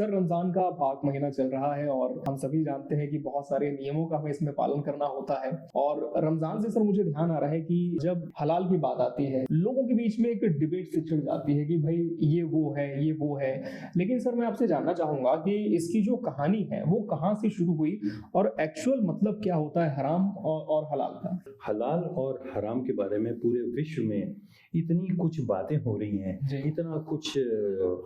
Sir Ramzan का पाक महीना चल रहा है और हम सभी जानते हैं कि बहुत सारे नियमों का हमें इसमें पालन करना होता है। और रमजान से सर मुझे ध्यान आ रहा है कि जब हलाल की बात आती है लोगों के बीच में एक डिबेट सी छिड़ जाती है कि भाई ये वो है। लेकिन सर मैं आपसे जानना चाहूंगा कि इसकी जो कहानी है वो कहाँ से शुरू हुई और एक्चुअल मतलब क्या होता है हराम और हलाल का। हलाल और हराम के बारे में पूरे विश्व में इतनी कुछ बातें हो रही हैं, इतना कुछ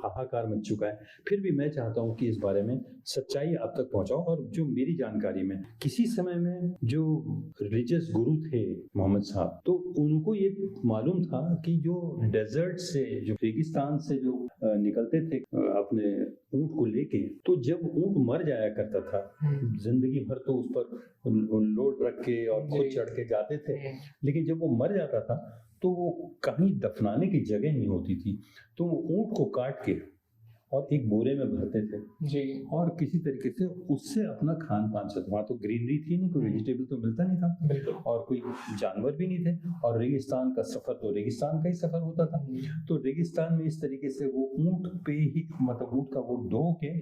हाहाकार मच चुका है, फिर भी मैं चाहता हूं कि इस बारे में सच्चाई आप तक पहुंचाओ। और जो मेरी जानकारी में किसी समय में जो रिलीजियस गुरु थे मोहम्मद साहब, तो उनको ये मालूम था कि जो डेजर्ट से, जो रेगिस्तान से जो निकलते थे अपने ऊंट को लेके, तो जब ऊंट मर जाया करता था जिंदगी भर तो उस पर लोड रख के और खुद चढ़ के जाते थे, लेकिन जब वो मर जाता था तो वो कहीं दफनाने की जगह नहीं होती थी, तो वो ऊंट को काट के और एक बोरे में भरते थे जी, और किसी तरीके से उससे अपना खान पान चलता। वहाँ तो ग्रीनरी थी नहीं, कोई वेजिटेबल तो मिलता नहीं था और कोई जानवर भी नहीं थे, और रेगिस्तान का सफर तो रेगिस्तान का ही सफर होता था। तो रेगिस्तान में इस तरीके से वो ऊंट पे ही, मतलब ऊंट का वो ढो के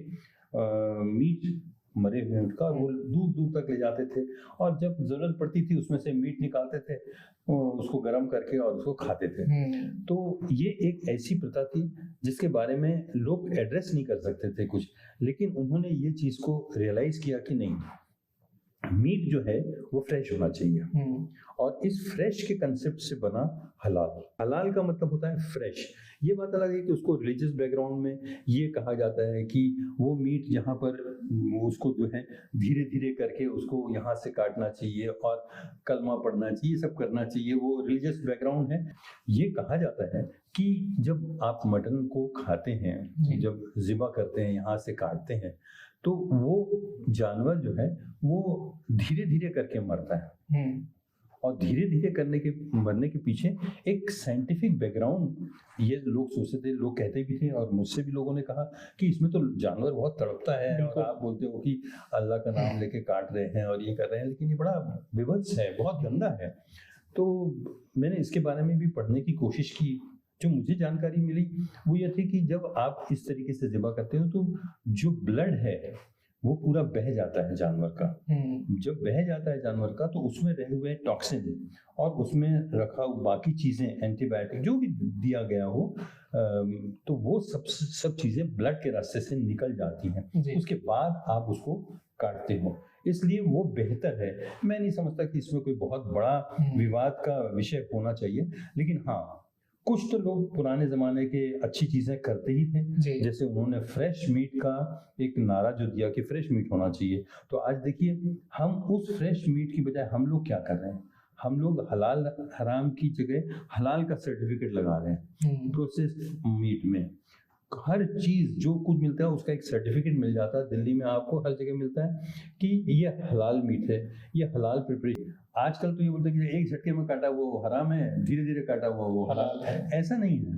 मीट, मरे हुए ऊंट का, वो दूर दूर तक ले जाते थे, और जब जरूरत पड़ती थी उसमें से मीट निकालते थे, उसको गर्म करके और उसको खाते थे। तो ये एक ऐसी प्रथा थी जिसके बारे में लोग एड्रेस नहीं कर सकते थे कुछ, लेकिन उन्होंने ये चीज को रियलाइज किया कि नहीं, मीट जो है वो फ्रेश होना चाहिए, और इस फ्रेश के कंसेप्ट से बना हलाल। हलाल का मतलब होता है फ्रेश। ये बात अलग है कि उसको रिलीजियस बैकग्राउंड में ये कहा जाता है कि वो मीट जहाँ पर उसको जो है धीरे धीरे करके उसको यहाँ से काटना चाहिए और कलमा पढ़ना चाहिए, सब करना चाहिए, वो रिलीजियस बैकग्राउंड है। ये कहा जाता है कि जब आप मटन को खाते हैं, जब ज़िबा करते हैं, यहाँ से काटते हैं, तो वो जानवर जो है वो धीरे धीरे करके मरता है, और धीरे धीरे करने के मरने के पीछे एक साइंटिफिक बैकग्राउंड ये लोग सोचते थे, लोग कहते भी थे, और मुझसे भी लोगों ने कहा कि इसमें तो जानवर बहुत तड़पता है और आप बोलते हो कि अल्लाह का नाम लेके काट रहे हैं और ये कर रहे हैं, लेकिन ये बड़ा विभत्स है, बहुत गंदा है। तो मैंने इसके बारे में भी पढ़ने की कोशिश की। जो मुझे जानकारी मिली वो ये थी कि जब आप इस तरीके से ज़िबा करते हो तो जो ब्लड है वो पूरा बह जाता है जानवर का। जब बह जाता है जानवर का तो उसमें रहे हुए टॉक्सिन और उसमें रखा बाकी चीजें, एंटीबायोटिक जो भी दिया गया हो, तो वो सब चीजें ब्लड के रास्ते से निकल जाती हैं। उसके बाद आप उसको काटते हो, इसलिए वो बेहतर है। मैं नहीं समझता कि इसमें कोई बहुत बड़ा विवाद का विषय होना चाहिए, लेकिन हाँ, कुछ तो लोग पुराने जमाने के अच्छी चीजें करते ही थे, जैसे उन्होंने फ्रेश मीट का एक नारा जो दिया कि फ्रेश मीट होना चाहिए। तो आज देखिए, हम उस फ्रेश मीट की बजाय हम लोग क्या कर रहे हैं, हम लोग हलाल हराम की जगह हलाल का सर्टिफिकेट लगा रहे हैं। प्रोसेस्ड मीट में हर चीज जो कुछ मिलता है उसका एक सर्टिफिकेट मिल जाता है। दिल्ली में आपको हर जगह मिलता है कि ये हलाल मीट है, ये हलाल प्रिपरेशन। आजकल तो ये बोलते हैं कि एक झटके में काटा वो हराम है, धीरे धीरे काटा हुआ वो हलाल है। ऐसा नहीं है,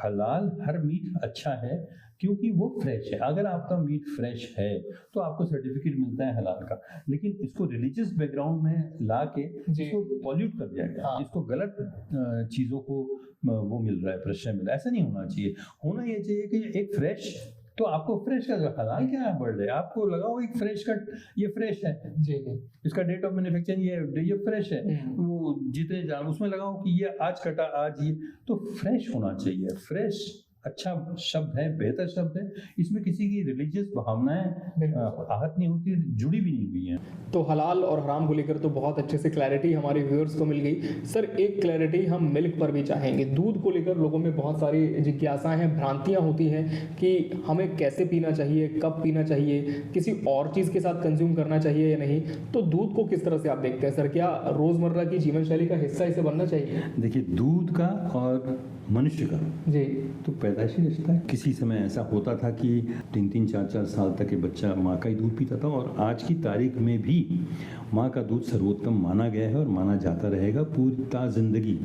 हलाल हर मीट अच्छा है क्योंकि वो फ्रेश है। अगर आपका मीट फ्रेश है तो आपको सर्टिफिकेट मिलता है हलाल का, लेकिन इसको रिलीजियस बैकग्राउंड में ला के इसको पॉल्यूट कर दिया गया, इसको गलत चीज़ों को वो मिल रहा है, प्रश्रय मिल रहा है। ऐसा नहीं होना चाहिए। होना ये चाहिए कि एक फ्रेश, तो आपको फ्रेश का हलाल क्या है, बर्ड है, आपको लगाओ एक फ्रेश का, ये फ्रेश है जी, इसका डेट ऑफ मैन्युफैक्चरिंग ये फ्रेश है, वो जितने जान उसमें लगाओ कि ये आज कटा आज, ये तो फ्रेश होना चाहिए। फ्रेश अच्छा शब्द है, बेहतर शब्द है, इसमें किसी की रिलीजियस भावनाएं आहत नहीं होती, जुड़ी भी नहीं हुई हैं। तो हलाल और हराम को लेकर तो बहुत अच्छे से क्लैरिटी हमारे व्यूअर्स को मिल गई। सर एक क्लैरिटी हम मिल्क पर भी चाहेंगे। दूध को लेकर लोगों में बहुत सारी जिज्ञासाएं हैं, भ्रांतियां होती हैं कि हमें कैसे पीना चाहिए, कब पीना चाहिए, किसी और चीज़ के साथ कंज्यूम करना चाहिए या नहीं। तो दूध को किस तरह से आप देखते हैं सर, क्या रोज़मर्रा की जीवन शैली का हिस्सा इसे बनना चाहिए? देखिए, दूध का और मनुष्य का जी तो पैदाइशी रिश्ता है। किसी समय ऐसा होता था कि 3-3, 4-4 साल तक के बच्चा माँ का ही दूध पीता था, और आज की तारीख में भी माँ का दूध सर्वोत्तम माना गया है और माना जाता रहेगा पूरी जिंदगी।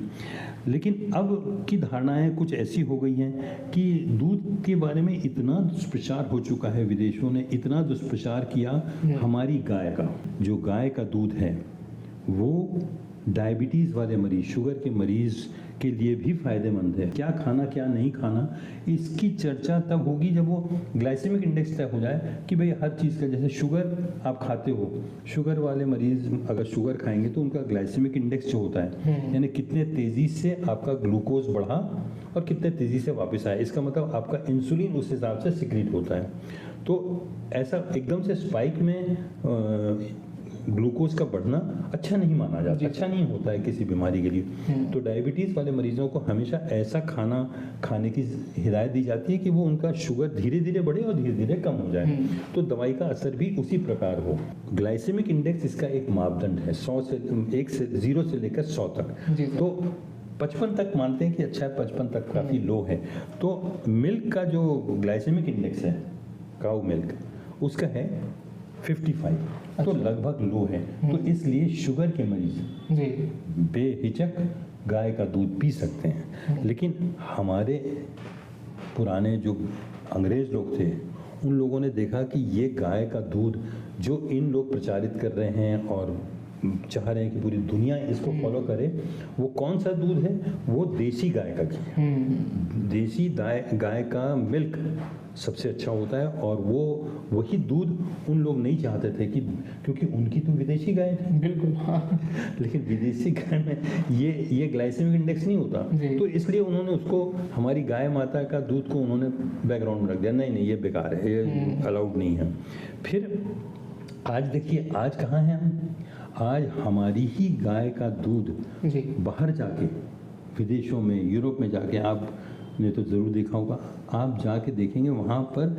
लेकिन अब की धारणाएं कुछ ऐसी हो गई हैं कि दूध के बारे में इतना दुष्प्रचार हो चुका है, विदेशों ने इतना दुष्प्रचार किया। हमारी गाय का, जो गाय का दूध है वो डायबिटीज़ वाले मरीज, शुगर के मरीज़ के लिए भी फायदेमंद है। क्या खाना क्या नहीं खाना, इसकी चर्चा तब होगी जब वो ग्लाइसेमिक इंडेक्स तय हो जाए कि भाई हर चीज़ का, जैसे शुगर आप खाते हो, शुगर वाले मरीज अगर शुगर खाएंगे तो उनका ग्लाइसेमिक इंडेक्स जो होता है, यानी कितने तेज़ी से आपका ग्लूकोज बढ़ा और कितने तेज़ी से वापस आया, इसका मतलब आपका इंसुलिन उस हिसाब से सिक्रीट होता है। तो ऐसा एकदम से स्पाइक में ग्लूकोज का बढ़ना अच्छा नहीं माना जाता, अच्छा नहीं होता है किसी बीमारी के लिए। तो डायबिटीज़ वाले मरीजों को हमेशा ऐसा खाना खाने की हिदायत दी जाती है कि वो उनका शुगर धीरे धीरे बढ़े और धीरे धीरे कम हो जाए, तो दवाई का असर भी उसी प्रकार हो। ग्लाइसेमिक इंडेक्स इसका एक मापदंड है, 0 से लेकर 100 तक। तो 55 तक मानते हैं कि अच्छा है, 55 तक काफ़ी लो है। तो मिल्क का जो ग्लाइसेमिक इंडेक्स है, काऊ मिल्क, उसका है 55, तो लगभग लो है। तो इसलिए शुगर के मरीज बेहिचक गाय का दूध पी सकते हैं। लेकिन हमारे पुराने जो अंग्रेज लोग थे, उन लोगों ने देखा कि ये गाय का दूध जो इन लोग प्रचारित कर रहे हैं और चाह रहे हैं कि पूरी दुनिया इसको फॉलो करे, वो कौन सा दूध है, वो देसी गाय का घी है। देसी गाय का मिल्क सबसे अच्छा होता है, और वो वही दूध उन लोग नहीं चाहते थे कि, क्योंकि उनकी तो विदेशी गाय थी। बिल्कुल, हाँ। लेकिन विदेशी गाय में ये ग्लाइसेमिक इंडेक्स नहीं होता, तो इसलिए उन्होंने उसको, हमारी गाय माता का दूध को उन्होंने बैकग्राउंड में रख दिया, नहीं ये बेकार है, ये अलाउड नहीं है। फिर आज देखिए, आज कहाँ हैं हम, आज हमारी ही गाय का दूध बाहर जाके, विदेशों में, यूरोप में जाके, आपने तो ज़रूर देखा होगा, आप जाके देखेंगे वहाँ पर,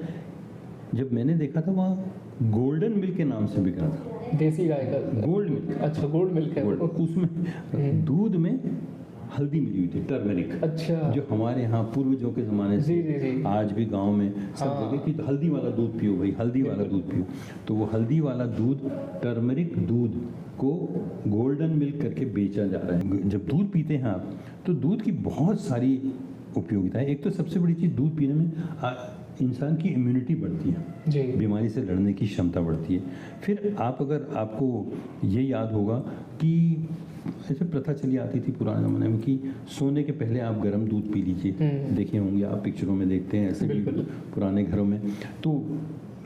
जब मैंने देखा था वहाँ गोल्डन मिल्क के नाम से बिक रहा था, देसी गाय का गोल्ड मिल्क। अच्छा, गोल्ड मिल्क है। उसमें दूध में हल्दी मिली हुई थी, टर्मरिक। अच्छा, जो हमारे यहाँ पूर्वजों के ज़माने से आज भी गांव में सब जगह कि हल्दी वाला दूध पियो भाई, हल्दी वाला दूध पियो। तो वो हल्दी वाला दूध, टर्मरिक दूध को गोल्डन मिल्क करके बेचा जा रहा है। जब दूध पीते हैं आप, तो दूध की बहुत सारी उपयोगिता है। एक तो सबसे बड़ी चीज़, दूध पीने में इंसान की इम्यूनिटी बढ़ती है, बीमारी से लड़ने की क्षमता बढ़ती है। फिर आपको ये याद होगा कि ऐसे प्रथा चली आती थी पुराने ज़माने में कि सोने के पहले आप गर्म दूध पी लीजिए। देखे होंगे आप, पिक्चरों में देखते हैं ऐसे भी पुराने घरों में। तो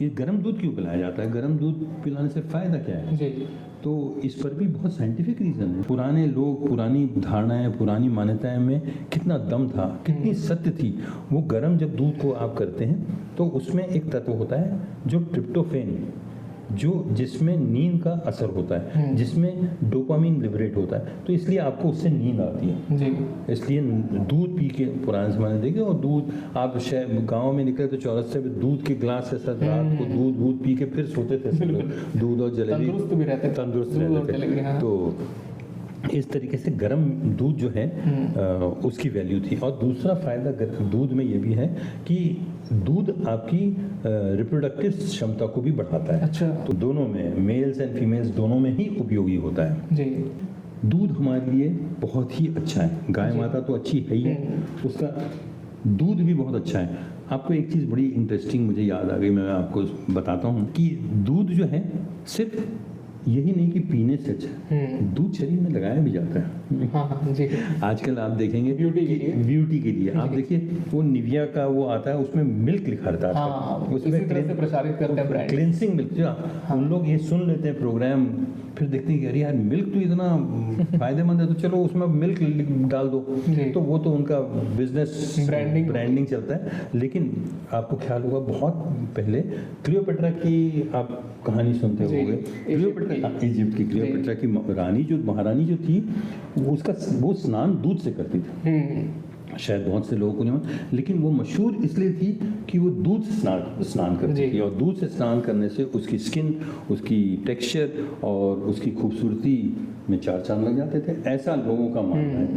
ये गर्म दूध क्यों पिलाया जाता है, गर्म दूध पिलाने से फ़ायदा क्या है? तो इस पर भी बहुत साइंटिफिक रीज़न है। पुराने लोग, पुरानी धारणाएं, पुरानी मान्यताएं में कितना दम था, कितनी सत्य थी। वो गर्म जब दूध को आप करते हैं तो उसमें एक तत्व होता है जो ट्रिप्टोफेन, जिसमें नींद का असर होता है, जिसमें डोपामीन लिबरेट होता है, तो इसलिए आपको उससे नींद आती है। इसलिए दूध पी के, पुराने ज़माने देखे, और दूध आप गांव में निकले तो चौरस्ते पे दूध के ग्लास से साथ रात को दूध पी के फिर सोते थे सब लोग, दूध और जलेबी, तंदुरुस्त रहते थे। तो इस तरीके से गर्म दूध जो है उसकी वैल्यू थी। और दूसरा फ़ायदा दूध में ये भी है कि दूध आपकी रिप्रोडक्टिव क्षमता को भी बढ़ाता है। अच्छा। तो दोनों में, मेल्स एंड फीमेल्स दोनों में ही उपयोगी होता है। दूध हमारे लिए बहुत ही अच्छा है। गाय माता तो अच्छी है ही है, उसका दूध भी बहुत अच्छा है। आपको एक चीज़ बड़ी इंटरेस्टिंग मुझे याद आ गई, मैं आपको बताता हूँ कि दूध जो है सिर्फ यही नहीं कि पीने से अच्छा, दूध शरीर में लगाया भी जाता है। आजकल आप देखेंगे ब्यूटी के लिए आप देखिए, वो निविया का वो आता है, उसमें मिल्क लिखा रहता है, उसमें प्रचारित करते हैं क्लिनसिंग मिल्क। हम लोग ये सुन लेते हैं प्रोग्राम, फिर देखते हैं कि अरे यार मिल्क तो इतना फायदेमंद है, तो चलो उसमें मिल्क डाल दो, तो वो तो उनका बिजनेस ब्रांडिंग चलता है। लेकिन आपको ख्याल होगा, बहुत पहले क्लियोपेट्रा की आप कहानी सुनते होंगे, इजिप्ट की क्लियोपेट्रा की महारानी जो थी, वो स्नान दूध से करती थी। शायद बहुत से लोगों को नहीं, लेकिन वो मशहूर इसलिए थी कि वो दूध से स्नान करती थी, और दूध से स्नान करने से उसकी स्किन, उसकी टेक्सचर और उसकी खूबसूरती में 4 चांद लग जाते थे, ऐसा लोगों का मानना है।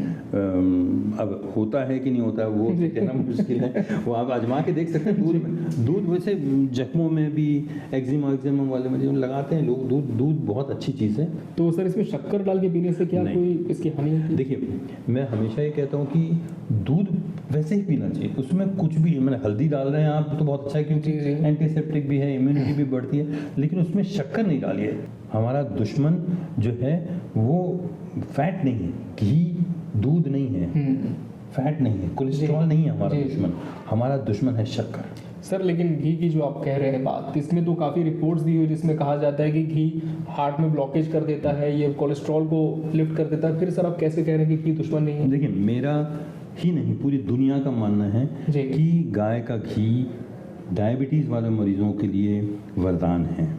अब होता है कि नहीं होता है वो कहना मुश्किल है, वो आप आजमा के देख सकते हैं। दूध वैसे जख्मों में भी, एक्जिमा वाले में लगाते हैं लोग, दूध बहुत अच्छी चीज़ है। तो सर, इसमें शक्कर डाल के पीने से क्या कोई इसकी हानि होती है? देखिए, मैं हमेशा ये कहता हूँ कि दूध वैसे ही पीना चाहिए, उसमें कुछ भी, मैंने हल्दी डाल रहे हैं आप तो बहुत अच्छा है, क्योंकि एंटीसेप्टिक भी है, इम्यूनिटी भी बढ़ती है, लेकिन उसमें शक्कर नहीं डालिए। हमारा दुश्मन जो है वो फैट नहीं है, घी दूध नहीं है, फैट नहीं है, कोलेस्ट्रॉल नहीं है हमारा दुश्मन, हमारा दुश्मन है शक्कर। सर लेकिन घी की जो आप कह रहे हैं बात, इसमें तो काफ़ी रिपोर्ट्स दी हुई जिसमें कहा जाता है कि घी हार्ट में ब्लॉकेज कर देता है, ये कोलेस्ट्रॉल को लिफ्ट कर देता है। फिर सर आप कैसे कह रहे हैं कि घी दुश्मन नहीं है? देखिए, मेरा ही नहीं पूरी दुनिया का मानना है कि गाय का घी डायबिटीज़ वाले मरीजों के लिए वरदान है।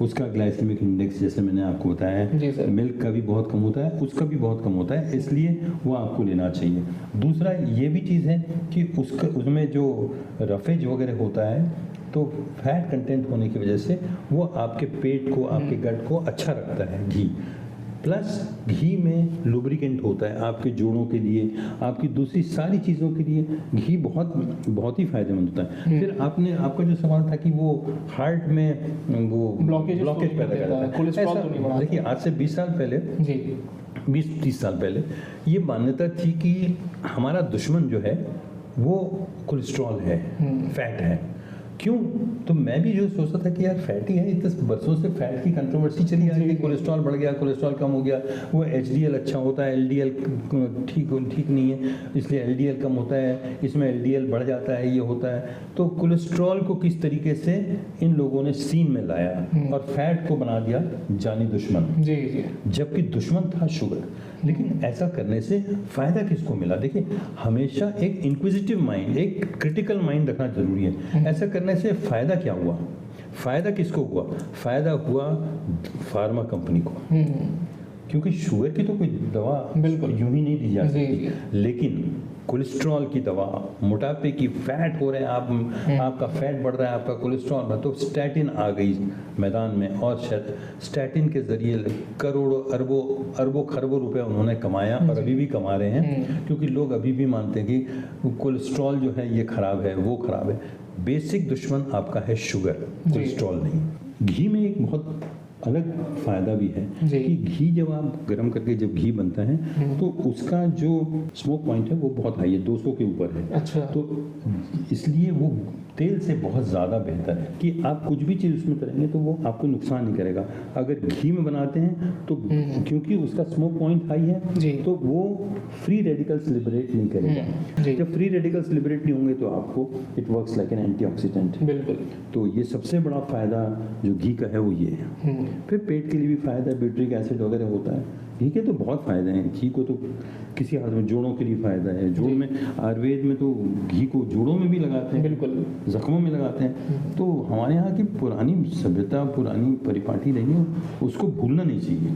उसका ग्लाइसेमिक इंडेक्स जैसे मैंने आपको बताया, मिल्क का भी बहुत कम होता है, उसका भी बहुत कम होता है, इसलिए वो आपको लेना चाहिए। दूसरा ये भी चीज़ है कि उसमें जो रफेज वगैरह होता है तो फैट कंटेंट होने की वजह से वो आपके पेट को, आपके गट को अच्छा रखता है घी। प्लस घी में लुब्रिकेंट होता है आपके जोड़ों के लिए, आपकी दूसरी सारी चीज़ों के लिए घी बहुत ही फायदेमंद होता है। फिर आपका जो सवाल था कि वो हार्ट में वो ब्लॉकेज पैदा करता है, देखिए आज से 20 साल पहले, 20-30 साल पहले ये मान्यता थी कि हमारा दुश्मन जो है वो कोलेस्ट्रॉल है, फैट है। क्यों? तो मैं भी जो सोचता था कि यार फैट ही है, इतने बरसों से फैट की कंट्रोवर्सी चली आ रही है, कोलेस्ट्रॉल बढ़ गया, कोलेस्ट्रॉल कम हो गया, वो HDL अच्छा होता है, LDL ठीक नहीं है, इसलिए LDL कम होता है, इसमें LDL बढ़ जाता है, ये होता है। तो कोलेस्ट्रॉल को किस तरीके से इन लोगों ने सीन में लाया और फैट को बना दिया जानी दुश्मन, जबकि दुश्मन था शुगर। लेकिन ऐसा करने से फ़ायदा किसको मिला? देखिए, हमेशा एक इंक्विजिटिव माइंड, एक क्रिटिकल माइंड रखना जरूरी है। ऐसा करने से फ़ायदा क्या हुआ? फ़ायदा किसको हुआ? फ़ायदा हुआ फार्मा कंपनी को, क्योंकि शुगर की तो कोई दवा यूं ही नहीं दी जा सकती, लेकिन कोलेस्ट्रॉल की दवा, मोटापे की, फैट हो रहे हैं आपका फैट बढ़ रहा है, आपका कोलेस्ट्रॉल बढ़, तो स्टैटिन आ गई मैदान में, और स्टैटिन के जरिए करोड़ों अरबों खरबों रुपए उन्होंने कमाया और अभी भी कमा रहे हैं, क्योंकि लोग अभी भी मानते हैं कि कोलेस्ट्रॉल जो है ये खराब है, वो खराब है। बेसिक दुश्मन आपका है शुगर, कोलेस्ट्रॉल नहीं। घी में एक बहुत अलग फ़ायदा भी है कि घी जब आप गर्म करके जब घी बनता है तो उसका जो स्मोक पॉइंट है वो बहुत हाई है, 200 के ऊपर है। अच्छा। तो इसलिए वो तेल से बहुत ज़्यादा बेहतर है कि आप कुछ भी चीज़ उसमें करेंगे तो वो आपको नुकसान नहीं करेगा। अगर घी में बनाते हैं तो क्योंकि उसका स्मोक पॉइंट हाई है तो वो फ्री रेडिकल्स लिबरेट नहीं करेगा। जब फ्री रेडिकल्स लिबरेट नहीं होंगे तो आपको it works like an antioxidant. बिल्कुल। तो ये सबसे बड़ा फ़ायदा जो घी का है वो ये है। फिर पेट के लिए भी फ़ायदा है, ब्यूट्रिक एसिड वगैरह होता है। घी के तो बहुत फ़ायदे हैं। घी को तो किसी हाल में जोड़ों के लिए फ़ायदा है। जोड़ में आयुर्वेद में तो घी को जोड़ों में भी लगाते हैं, बिल्कुल, जख्मों में लगाते हैं। तो हमारे यहाँ की पुरानी सभ्यता, पुरानी परिपाटी रही है, उसको भूलना नहीं चाहिए।